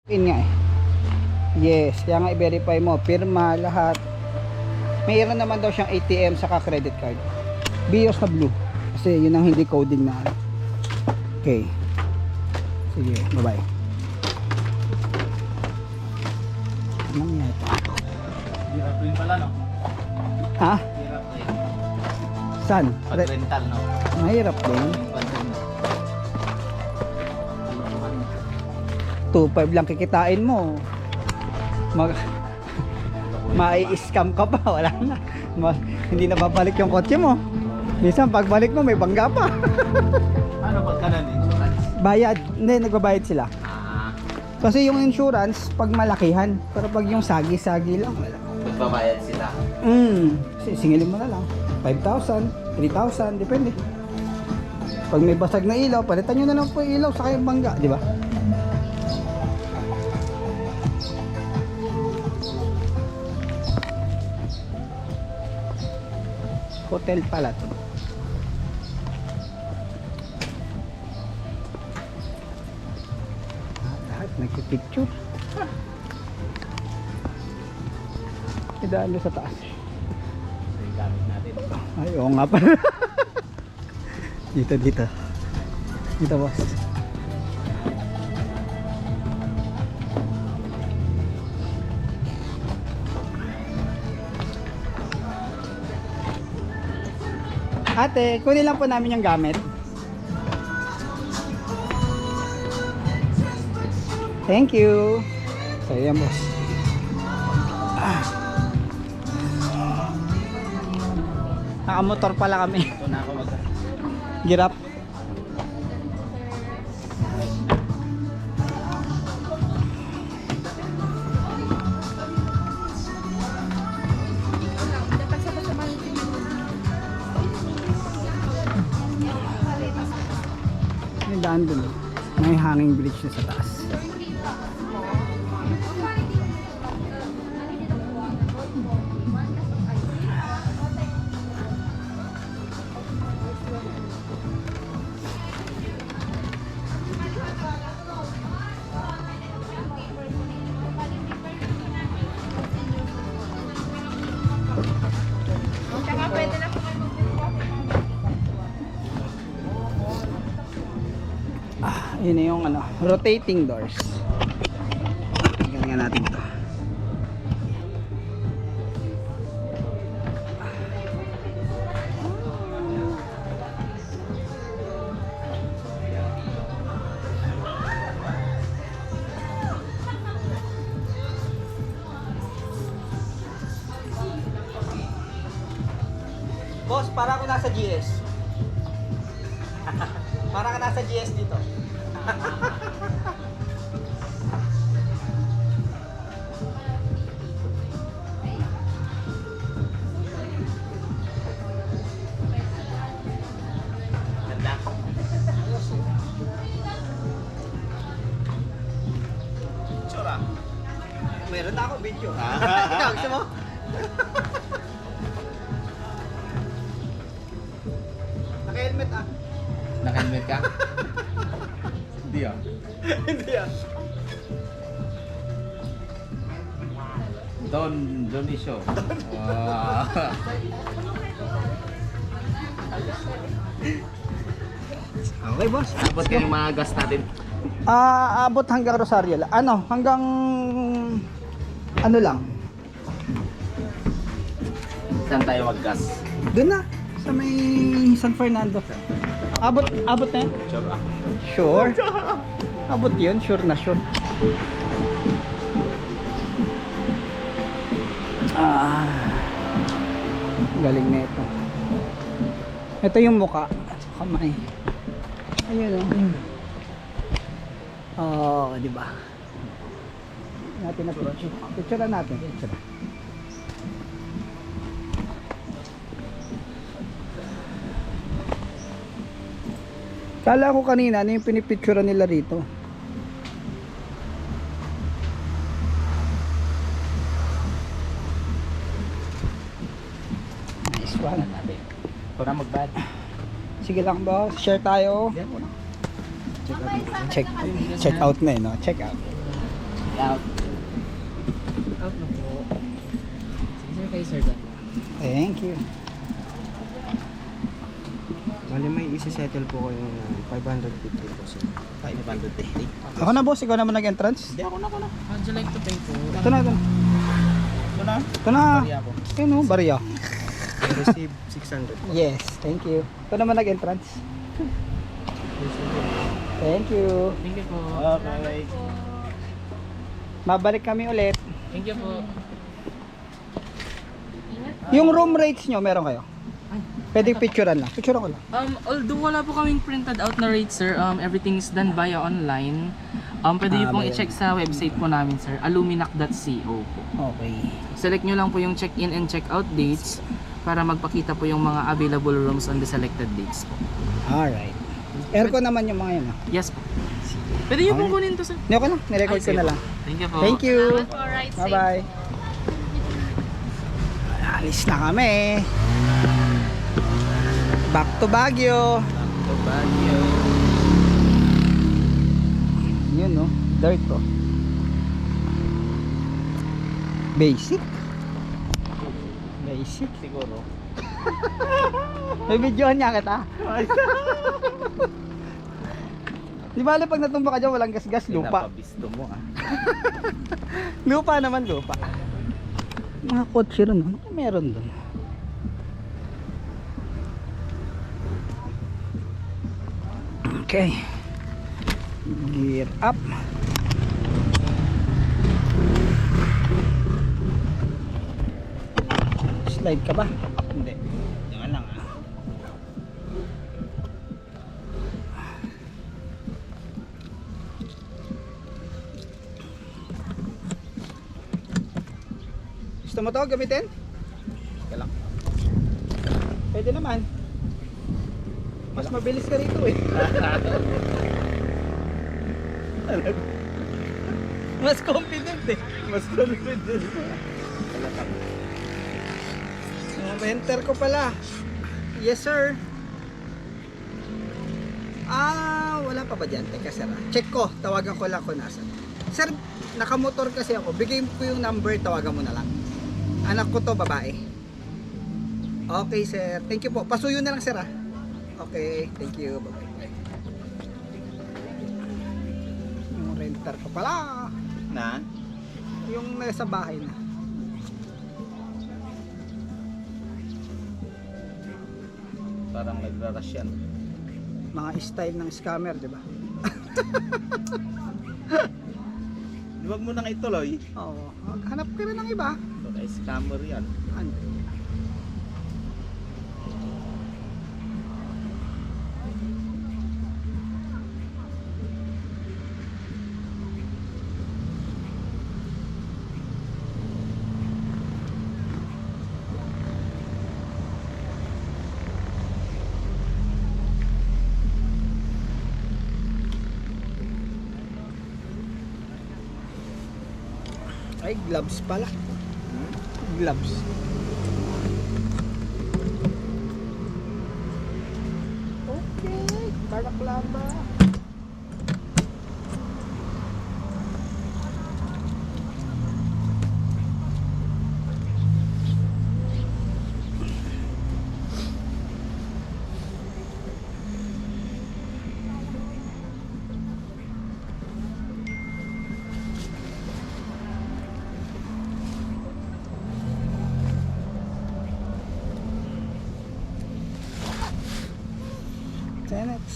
In nga eh. Yes, kaya nga i-verify mo, pirma, lahat. Mayroon naman daw siyang ATM saka credit card. BIOS na blue. Kasi yun ang hindi coding na. Okay. Sige, bye-bye. Anong nga ito? Hirap rin pala, no? Ha? Hirap rin. Saan? Pag-rental, no? Mahirap din. Yung pansin mo. 2.5 lang kikitain mo. Mai-scam ka pa, wala na. Hindi na babalik yung kotse mo. Minsan pagbalik mo may bangga pa. Ano pagka nun, insurance? Bayad, hindi nagbabayad sila. Ah, Kasi yung insurance pag malakihan, pero pag yung sagi-sagi lang wala. magbabayad sila. Singilin mo na lang. 5,000, 3,000, depende. Pag may basag na ilaw, palitan nyo na lang po yung ilaw sa kayong bangga, di ba? Hotel pala to. Lahat nagpipicture. Idaan nyo sa taas. So, yung gamit natin. Ay, oo nga pala. Dito. Dito, boss. Ate, kunin lang po namin yung gamit. Thank you. So, yan, boss. Nakamotor pala kami. Ito na ako Girap. May daan dun. May hanging bridge na sa taas. Yun na yung ano, rotating doors. Tingnan nga natin to. Boss, para ako nasa GS. Para ka nasa GS dito. Ganda. Tsura. Meron na ako video. Ah. Gusto mo? Naka-helmet ah. Naka-helmet ka? Hindi ah. Hindi ah. Don't issue. Wow. Okay, boss. Tapos kayo yung mga gas natin. Abot hanggang Rosario. Ano, hanggang ano lang. Saan tayo mag-gas? Doon na sa may San Fernando. Abot na yan? Sure ah. Sure. Abot yun, sure na sure. Galing na ito. Ito yung muka at kamay. Ayun oh. Oh, di ba? Natin na picture. Picture na natin. Picture. Kala ko kanina ano yung pinipicture nila rito. Nice one. Ito na mag-bad. Sige lang boss, share tayo. Check out na eh, no? Check out. Out. Out na po. Sige sir, kayo sir done. Thank you. Bali may isi-settle po kayo ng 550 po sir. 550. Ako na boss, ikaw naman nag-entrance. Hindi ako na. Would you like to pay po? Ito na, ito na. Ito na. Ito na. Bariya ko. Ayun o, barya. Receive 600 po. Yes, thank you. Ito naman nag-entrance. Thank you. Thank you po. Okay. Mabalik kami ulit. Thank you po. Yung room rates nyo, meron kayo? Pwedeng picturean lang. Picturean ko lang. Although wala po kaming printed out na rate sir, everything is done via online. Pwede niyo pong ba yun? i-check sa website po namin sir, aluminac.co po. Okay. Select nyo lang po yung check-in and check-out dates para magpakita po yung mga available rooms on the selected dates po. Alright. Aircon naman yung mga yun. Ah. Yes po. Pwede niyo pong kunin to sir. Hindi ko lang. Nirecord ko Ay, sige na po. lang. Thank you po. Thank you. Alright, Bye bye. Alis na kami. Back to Baguio. Ito Baguio. Yun no. Dirt to. Basic. Basic. Siguro. May videohan niya kita. Di ba pag natumba ka dyan walang gas-gas lupa. Pinapabisto mo ah. Lupa naman lupa. Mga kotse ron. Ano meron doon? Okay. Gear up. Slide ka ba? Hindi. Yan lang ah. Gusto mo to gamitin? Teka lang. Pwede naman. Mas mabilis ka rito eh. Mas confident eh. Mas confident. Enter ko pala. Yes sir. Wala pa ba dyan? Teka sir. Check ko. Tawagan ko lang kung nasan. Sir, nakamotor kasi ako. Bigay ko yung number. Tawagan mo na lang. Anak ko to, babae. Okay sir. Thank you po. Pasuyo na lang sir ah. Okay. Thank you. Bye bye. Yung renter ko pala. Na? Yung nasa bahay na. Parang nagrarush yan. Mga style ng scammer, di ba? Huwag mo nang ituloy. Oo. Hanap ka rin ng iba. Baka scammer yan. Ano? Ay, gloves pala. Gloves. Okay, balaklava. Tenets.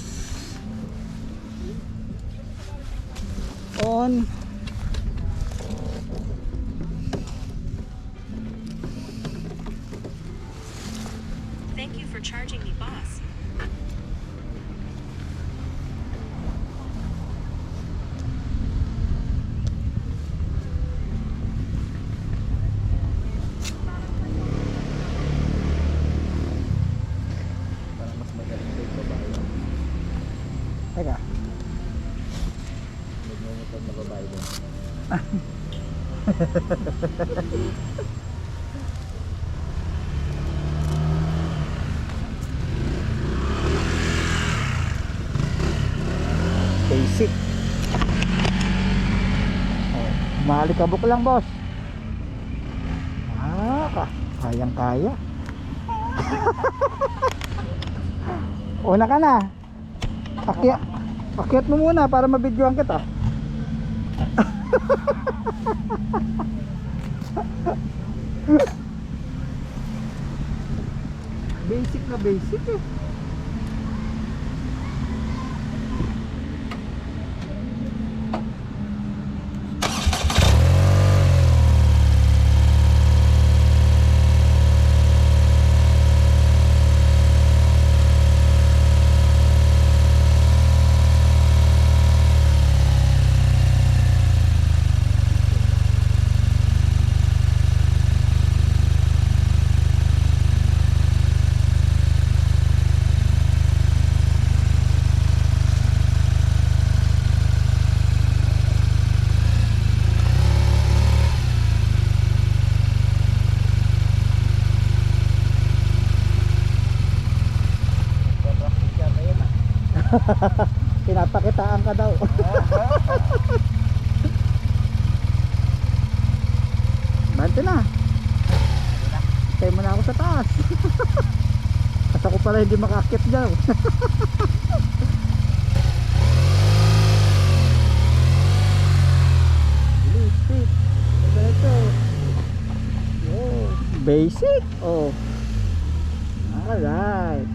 On. Thank you for charging me, boss. Parang mas magaling sa babae. Teka. Nagmumutan na babae doon. Basic. Oh. Malikabok lang, boss. Kayang kaya. Una ka na. Akyat mo muna para mabidyoan kita. Basic na basic eh. Pinapakitaan ka daw. Bante na. Tayo mo na ako sa taas. Kasi ako pala hindi makakit daw. Speed. Ito. Basic. Oh. Alright.